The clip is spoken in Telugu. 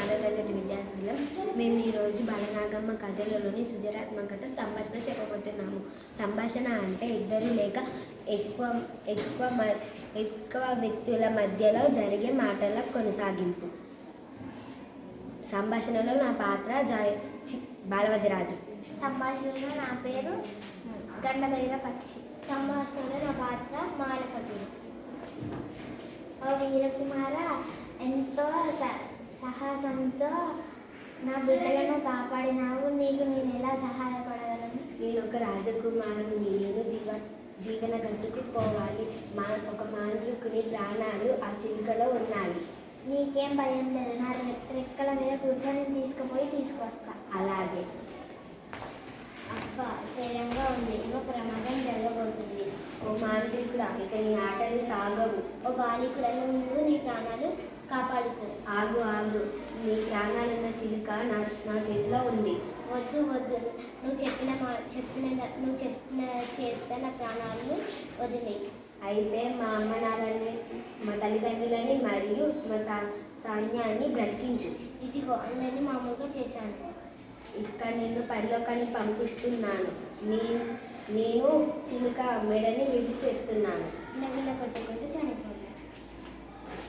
ఆరో తరగతి విద్యార్థులం. మేము ఈరోజు బాలనాగమ్మ కథలలోని సృజనాత్మకత సంభాషణ చెప్పబోతున్నాము. సంభాషణ అంటే ఇద్దరు లేక ఎక్కువ వ్యక్తుల మధ్యలో జరిగే మాటల కొనసాగింపు. సంభాషణలో నా పాత్ర బాలవతిరాజు. సంభాషణలో నా పేరు గండబెరిన పక్షి. సంభాషణలో నా పాత్ర మాలపతి. ఓ వీరకుమార, ఎంతో సాహసంతో నా బిడ్డలను కాపాడినావు. నీకు నేను ఎలా సహాయపడగలను? నేను ఒక రాజకుమారుని. నేను జీవన గట్టుకు పోవాలి. ఒక మాంత్రికుని ప్రాణాలు ఆ చిలుకలో ఉన్నాయి. నీకేం భయం లేదు. నా రెక్కల మీద కూర్చొని తీసుకొస్తా. అలాగే. అబ్బా, ధైర్యంగా ఉంది. ఏమో ప్రమాదం జరగబోతుంది. ఓ మాంత్రికుడా, ఇక నీ ఆటలు సాగవు. ఓ బాలికుడలో ముందు నీ ప్రాణాలు కాపాడుకో. ఆగు, నీ ప్రాణాలన్న చిలుక నా చేతిలో ఉంది. వద్దు, నువ్వు చెప్పిన చేస్తే నా ప్రాణాలను వదిలే. అయితే మా అమ్మ నాన్నని, మా తల్లిదండ్రులని మరియు మా సైన్యాన్ని బ్రతికించు. ఇదిగో అందరినీ మామూలుగా చేశాను. ఇక్కడ నిన్ను పరలోకానికి పంపిస్తున్నాను. నేను చిలుక మెడని విడిచి చేస్తున్నాను. ఇలా కొట్టుకుంటూ చనిపోతాను.